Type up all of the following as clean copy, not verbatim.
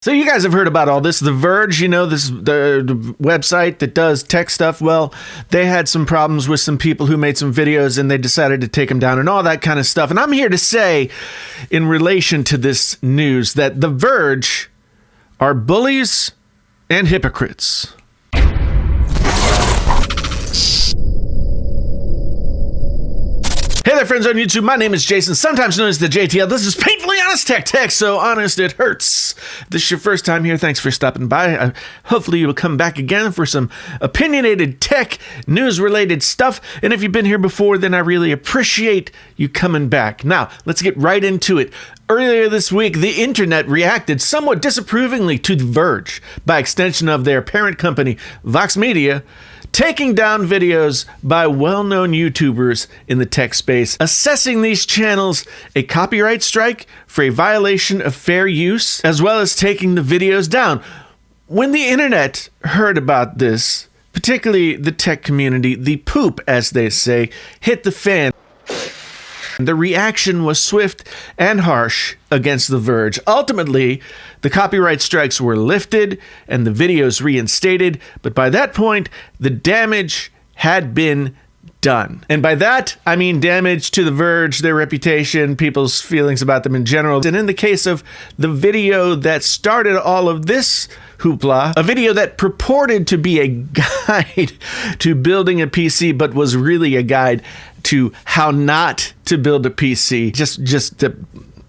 So you guys have heard about all this. The Verge, the website that does tech stuff. Well, they had some problems with some people who made some videos and they decided to take them down and all that kind of stuff. And I'm here to say, in relation to this news, that The Verge are bullies and hypocrites. Hey there, friends on YouTube. My name is Jason, sometimes known as the JTL. This is Painfully Honest Tech, so honest it hurts. If this is your first time here, thanks for stopping by. Hopefully you will come back again for some opinionated tech, news-related stuff. And if you've been here before, then I really appreciate you coming back. Now, let's get right into it. Earlier this week, the internet reacted somewhat disapprovingly to The Verge, by extension of their parent company, Vox Media, taking down videos by well-known YouTubers in the tech space, assessing these channels a copyright strike for a violation of fair use, as well as taking the videos down. When the internet heard about this, particularly the tech community, the poop, as they say, hit the fan. The reaction was swift and harsh against The Verge. Ultimately, the copyright strikes were lifted and the videos reinstated, but by that point, the damage had been done. And by that, I mean damage to The Verge, their reputation, people's feelings about them in general. And in the case of the video that started all of this hoopla, a video that purported to be a guide to building a PC, but was really a guide to how not to build a PC, just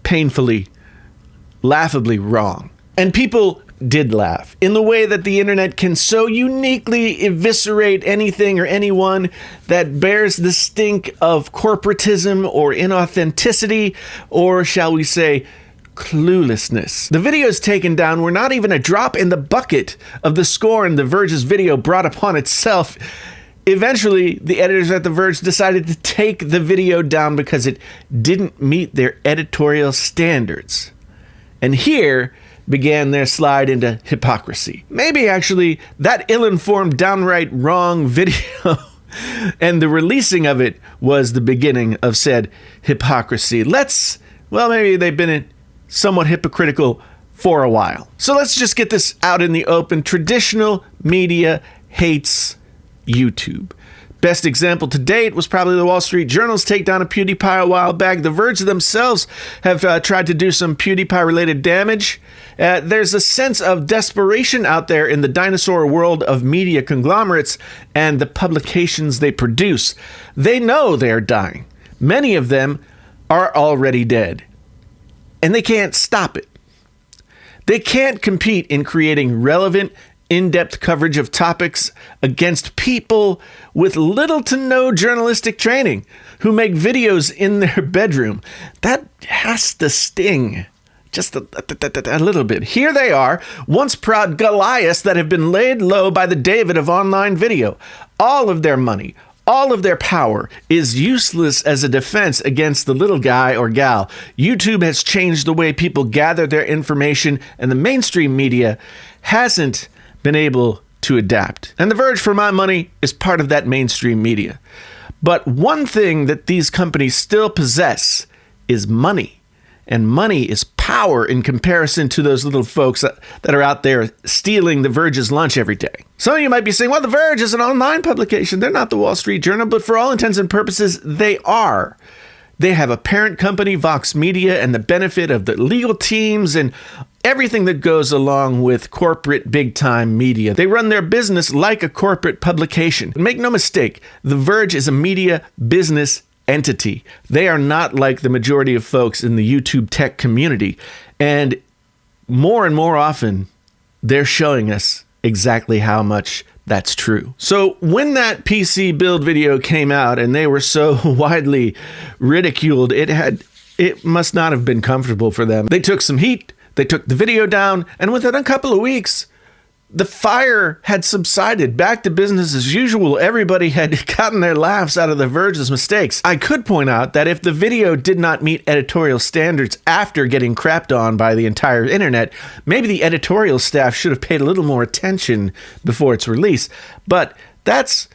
painfully, laughably wrong. And people did laugh in the way that the internet can so uniquely eviscerate anything or anyone that bears the stink of corporatism or inauthenticity, or shall we say, cluelessness. The videos taken down were not even a drop in the bucket of the scorn The Verge's video brought upon itself. Eventually, the editors at The Verge decided to take the video down because it didn't meet their editorial standards. And here began their slide into hypocrisy. Maybe actually that ill-informed, downright wrong video and the releasing of it was the beginning of said hypocrisy. Maybe they've been somewhat hypocritical for a while. So let's just get this out in the open. Traditional media hates YouTube. Best example to date was probably the Wall Street Journal's takedown of PewDiePie a while back. The Verge themselves have tried to do some PewDiePie-related damage. There's a sense of desperation out there in the dinosaur world of media conglomerates and the publications they produce. They know they're dying. Many of them are already dead. And they can't stop it. They can't compete in creating relevant, in-depth coverage of topics against people with little to no journalistic training who make videos in their bedroom. That has to sting just a little bit. Here they are, once proud Goliaths that have been laid low by the David of online video. All of their money, all of their power is useless as a defense against the little guy or gal. YouTube has changed the way people gather their information, and the mainstream media hasn't been able to adapt. And The Verge, for my money, is part of that mainstream media. But one thing that these companies still possess is money. And money is power in comparison to those little folks that are out there stealing The Verge's lunch every day. Some of you might be saying, well, The Verge is an online publication. They're not the Wall Street Journal, but for all intents and purposes, they are. They have a parent company, Vox Media, and the benefit of the legal teams and everything that goes along with corporate big-time media. They run their business like a corporate publication. Make no mistake, The Verge is a media business entity. They are not like the majority of folks in the YouTube tech community. And more often, they're showing us exactly how much that's true. So when that PC build video came out and they were so widely ridiculed, it must not have been comfortable for them. They took some heat, they took the video down, and within a couple of weeks, the fire had subsided. Back to business as usual. Everybody had gotten their laughs out of The Verge's mistakes. I could point out that if the video did not meet editorial standards after getting crapped on by the entire internet, maybe the editorial staff should have paid a little more attention before its release. But that's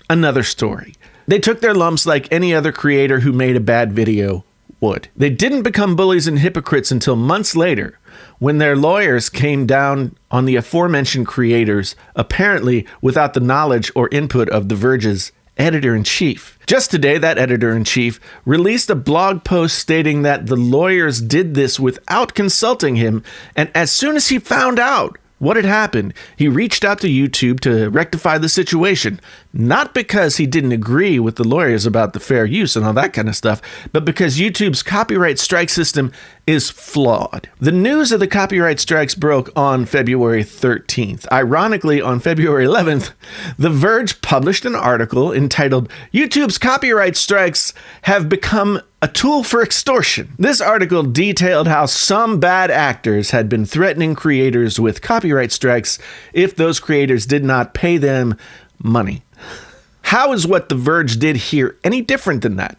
another story. They took their lumps like any other creator who made a bad video would. They didn't become bullies and hypocrites until months later, when their lawyers came down on the aforementioned creators, apparently without the knowledge or input of the Verge's editor-in-chief. Just today, that editor-in-chief released a blog post stating that the lawyers did this without consulting him, and as soon as he found out what had happened, he reached out to YouTube to rectify the situation, not because he didn't agree with the lawyers about the fair use and all that kind of stuff, but because YouTube's copyright strike system is flawed. The news of the copyright strikes broke on February 13th. Ironically, on February 11th, The Verge published an article entitled, "YouTube's copyright strikes have become a tool for extortion." This article detailed how some bad actors had been threatening creators with copyright strikes if those creators did not pay them money. How is what The Verge did here any different than that?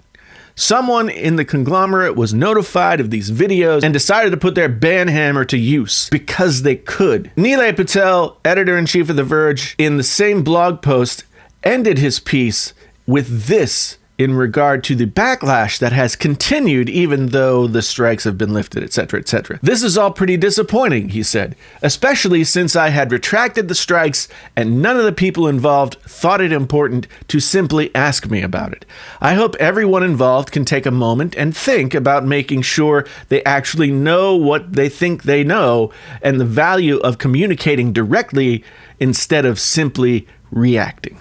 Someone in the conglomerate was notified of these videos and decided to put their ban hammer to use because they could. Nilay Patel, editor-in-chief of The Verge, in the same blog post, ended his piece with this in regard to the backlash that has continued even though the strikes have been lifted, etc., etc. "This is all pretty disappointing," he said, "especially since I had retracted the strikes and none of the people involved thought it important to simply ask me about it. I hope everyone involved can take a moment and think about making sure they actually know what they think they know and the value of communicating directly instead of simply reacting."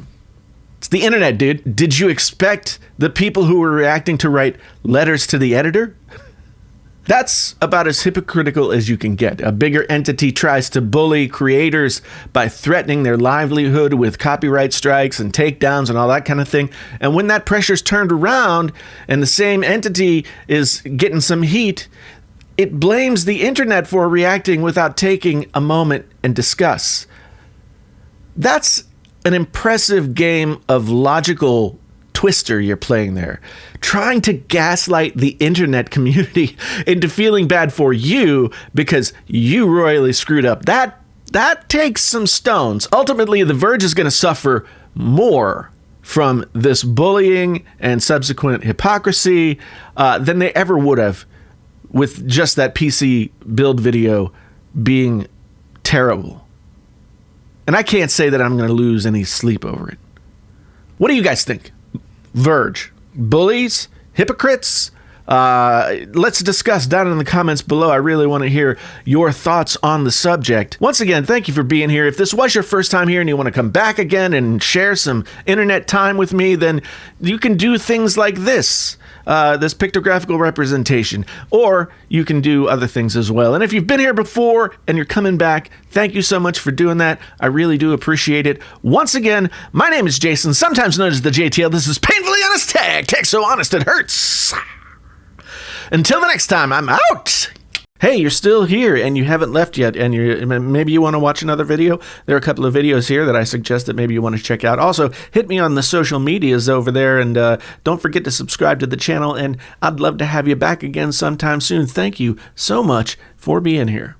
It's the internet, dude. Did you expect the people who were reacting to write letters to the editor? That's about as hypocritical as you can get. A bigger entity tries to bully creators by threatening their livelihood with copyright strikes and takedowns and all that kind of thing. And when that pressure's turned around and the same entity is getting some heat, it blames the internet for reacting without taking a moment and discuss. That's an impressive game of logical twister you're playing there, trying to gaslight the internet community into feeling bad for you because you royally screwed up. That takes some stones. Ultimately, The Verge is going to suffer more from this bullying and subsequent hypocrisy than they ever would have with just that PC build video being terrible. And I can't say that I'm going to lose any sleep over it. What do you guys think? Verge, bullies, hypocrites? Let's discuss down in the comments below. I really want to hear your thoughts on the subject. Once again, thank you for being here. If this was your first time here and you want to come back again and share some internet time with me, then you can do things like this. This pictographical representation, or you can do other things as well. And if you've been here before and you're coming back, thank you so much for doing that. I really do appreciate it. Once again, my name is Jason, sometimes known as the JTL. This is Painfully Honest Tech so honest it hurts. Until the next time, I'm out. Hey, you're still here and you haven't left yet, and maybe you want to watch another video. There are a couple of videos here that I suggest that maybe you want to check out. Also, hit me on the social medias over there, and don't forget to subscribe to the channel, and I'd love to have you back again sometime soon. Thank you so much for being here.